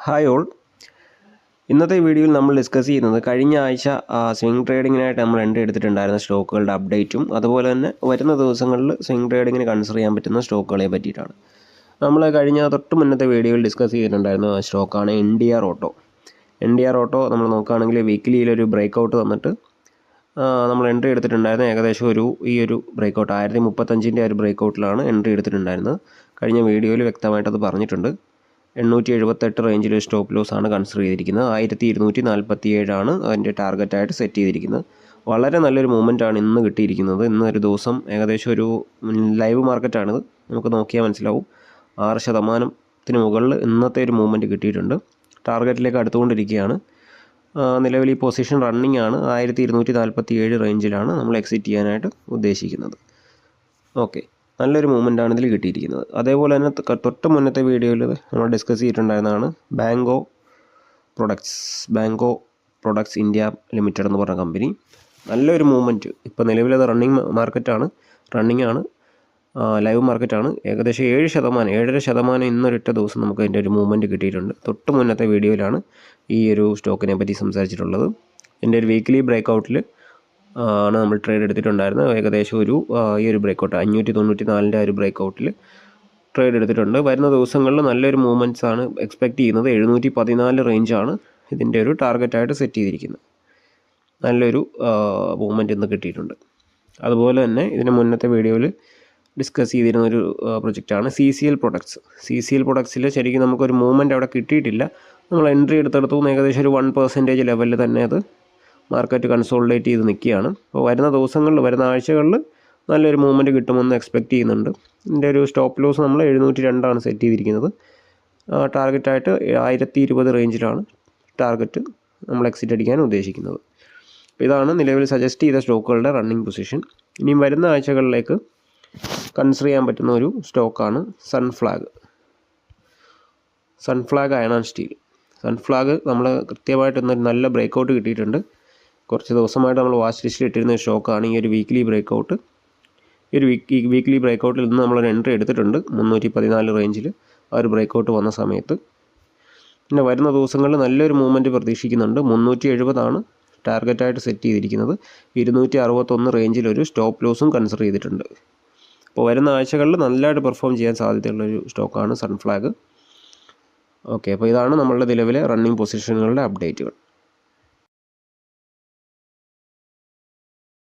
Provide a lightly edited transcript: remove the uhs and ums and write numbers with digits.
Hi all. ഇന്നത്തെ വീഡിയോയിൽ നമ്മൾ ഡിസ്കസ് ചെയ്യുന്നത് കഴിഞ്ഞ ആഴ്ച സ്വിംഗ് ട്രേഡിങ്ങിനായിട്ട് നമ്മൾ എൻട്രി എടുത്തിട്ടുണ്ടായിരുന്ന സ്റ്റോക്കുകളുടെ അപ്ഡേറ്റും അതുപോലെ തന്നെ വരുന്ന ദിവസങ്ങളിൽ സ്വിംഗ് ട്രേഡിങ്ങിന് കൺസിഡർ ചെയ്യാൻ പറ്റുന്ന സ്റ്റോക്കുകളെ പറ്റിയിട്ടാണ്. നമ്മൾ കഴിഞ്ഞ തൊട്ട് മുന്നത്തെ വീഡിയോയിൽ ഡിസ്കസ് ചെയ്തിട്ടുണ്ടായിരുന്ന സ്റ്റോക്കാണ് NDR ഓട്ടോ. NDR ഓട്ടോ നമ്മൾ നോക്കുകയാണെങ്കിൽ വീക്കിലിയിലൊരു ബ്രേക്ക് ഔട്ട് തന്നിട്ട് നമ്മൾ എൻട്രി എടുത്തിട്ടുണ്ടായിരുന്നത് ഏകദേശം ഈ ഒരു ബ്രേക്ക് ഔട്ട് 1035 ഒരു ബ്രേക്ക് ഔട്ടിലാണ് എൻട്രി എടുത്തിട്ടുണ്ടായിരുന്നത്. കഴിഞ്ഞ വീഡിയോയിൽ വ്യക്തമായിട്ടത് പറഞ്ഞിട്ടുണ്ട്. 878 റേഞ്ചിൽ സ്റ്റോപ്പ് ലോസ് ആണ് കൺസിഡർ ചെയ്തിരിക്കുന്നത്. 1247 ആണ് അതിൻ്റെ ടാർഗറ്റായിട്ട് സെറ്റ് ചെയ്തിരിക്കുന്നത്. വളരെ നല്ലൊരു മൂവ്മെൻ്റ് ആണ് ഇന്ന് കിട്ടിയിരിക്കുന്നത്. ഇന്നൊരു ദിവസം ഏകദേശം ഒരു ലൈവ് മാർക്കറ്റാണിത്, നമുക്ക് നോക്കിയാൽ മനസ്സിലാവും. 6% മുകളിൽ ഇന്നത്തെ ഒരു മൂവ്മെൻറ്റ് കിട്ടിയിട്ടുണ്ട്. ടാർഗറ്റിലേക്ക് അടുത്തുകൊണ്ടിരിക്കുകയാണ്. നിലവിൽ ഈ പൊസിഷൻ റണ്ണിങ് ആണ്. 1247 റേഞ്ചിലാണ് നമ്മൾ എക്സിറ്റ് ചെയ്യാനായിട്ട് ഉദ്ദേശിക്കുന്നത്. ഓക്കെ, നല്ലൊരു മൂവ്മെൻ്റാണ് ഇതിൽ കിട്ടിയിരിക്കുന്നത്. അതേപോലെ തന്നെ തൊട്ട് മുന്നത്തെ വീഡിയോയിൽ നമ്മൾ ഡിസ്കസ് ചെയ്തിട്ടുണ്ടായിരുന്നതാണ് ബാങ്കോ പ്രൊഡക്ട്സ് ഇന്ത്യ ലിമിറ്റഡ് എന്ന് പറഞ്ഞ കമ്പനി. നല്ലൊരു മൂവ്മെൻറ്റ്. ഇപ്പോൾ നിലവിലത് റണ്ണിങ് ആണ്, ലൈവ് മാർക്കറ്റാണ്. ഏകദേശം 7.5% ഇന്നൊരിട്ട ദിവസം നമുക്ക് അതിൻ്റെ ഒരു മൂവ്മെൻറ്റ് കിട്ടിയിട്ടുണ്ട്. തൊട്ട് മുന്നത്തെ വീഡിയോയിലാണ് ഈ ഒരു സ്റ്റോക്കിനെ പറ്റി സംസാരിച്ചിട്ടുള്ളത്. എൻ്റെ ഒരു വീക്കിലി ബ്രേക്ക് ഔട്ടിൽ ആണ് നമ്മൾ ട്രേഡ് എടുത്തിട്ടുണ്ടായിരുന്നത്. ഏകദേശം ഈ ഒരു ബ്രേക്ക് ഔട്ട് 594 ഒരു ബ്രേക്ക് ഔട്ടിൽ ട്രേഡ് എടുത്തിട്ടുണ്ട്. വരുന്ന ദിവസങ്ങളിൽ നല്ലൊരു മൂവ്മെൻറ്റ്സ് ആണ് എക്സ്പെക്റ്റ് ചെയ്യുന്നത്. 714 റേഞ്ചാണ് ഇതിൻ്റെ ഒരു ടാർഗറ്റായിട്ട് സെറ്റ് ചെയ്തിരിക്കുന്നത്. നല്ലൊരു മൂവ്മെൻറ്റ് ഇന്ന് കിട്ടിയിട്ടുണ്ട്. അതുപോലെ തന്നെ ഇതിന് മുന്നത്തെ വീഡിയോയിൽ ഡിസ്കസ് ചെയ്തിരുന്ന ഒരു പ്രൊജക്റ്റാണ് CCL പ്രൊഡക്ട്സിൽ ശരിക്കും നമുക്കൊരു മൂവ്മെൻറ്റ് അവിടെ കിട്ടിയിട്ടില്ല. നമ്മൾ എൻട്രി എടുത്തെടുത്തുനിന്ന് ഏകദേശം ഒരു 1% ലെവലിൽ തന്നെ അത് മാർക്കറ്റ് കൺസോളിഡേറ്റ് ചെയ്ത് നിൽക്കുകയാണ്. അപ്പോൾ വരുന്ന ആഴ്ചകളിൽ നല്ലൊരു മൂവ്മെൻറ്റ് കിട്ടുമെന്ന് എക്സ്പെക്റ്റ് ചെയ്യുന്നുണ്ട്. ഇതിൻ്റെ ഒരു സ്റ്റോപ്പ് ലോസ് നമ്മൾ 702 ആണ് സെറ്റ് ചെയ്തിരിക്കുന്നത്. ടാർഗറ്റായിട്ട് 1020 റേഞ്ചിലാണ് ടാർഗറ്റ് നമ്മൾ എക്സിറ്റ് അടിക്കാൻ ഉദ്ദേശിക്കുന്നത്. അപ്പോൾ ഇതാണ് നിലവിൽ സജസ്റ്റ് ചെയ്ത സ്റ്റോക്കുകളുടെ റണ്ണിങ് പൊസിഷൻ. ഇനിയും വരുന്ന ആഴ്ചകളിലേക്ക് കൺസിഡർ ചെയ്യാൻ പറ്റുന്ന ഒരു സ്റ്റോക്കാണ് സൺഫ്ലാഗ് അയൺ ആൻഡ് സ്റ്റീൽ. സൺഫ്ലാഗ് നമ്മൾ കൃത്യമായിട്ട് ഇന്നൊരു നല്ല ബ്രേക്ക് ഔട്ട് കിട്ടിയിട്ടുണ്ട്. കുറച്ച് ദിവസമായിട്ട് നമ്മൾ വാച്ച് ലിസ്റ്റിൽ ഇട്ടിരുന്ന സ്റ്റോക്കാണ് ഈ ഒരു weekly break out. Weekly break ഔട്ടിൽ നിന്ന് നമ്മളൊരു എൻട്രി എടുത്തിട്ടുണ്ട് 314 റേഞ്ചിൽ ആ ഒരു ബ്രേക്ക് ഔട്ട് വന്ന സമയത്ത്. പിന്നെ വരുന്ന ദിവസങ്ങളിൽ നല്ലൊരു മൂവ്മെൻറ്റ് പ്രതീക്ഷിക്കുന്നുണ്ട്. 370 ആണ് ടാർഗറ്റായിട്ട് സെറ്റ് ചെയ്തിരിക്കുന്നത്. 261 റേഞ്ചിലൊരു സ്റ്റോപ്പ് ലോസും കൺസിഡർ ചെയ്തിട്ടുണ്ട്. അപ്പോൾ വരുന്ന ആഴ്ചകളിൽ നല്ലതായിട്ട് പെർഫോം ചെയ്യാൻ സാധ്യതയുള്ളൊരു സ്റ്റോക്കാണ് സൺഫ്ലാഗ്. ഓക്കെ, അപ്പോൾ ഇതാണ് നമ്മളുടെ നിലവിലെ റണ്ണിങ് പൊസിഷനുകളുടെ അപ്ഡേറ്റുകൾ.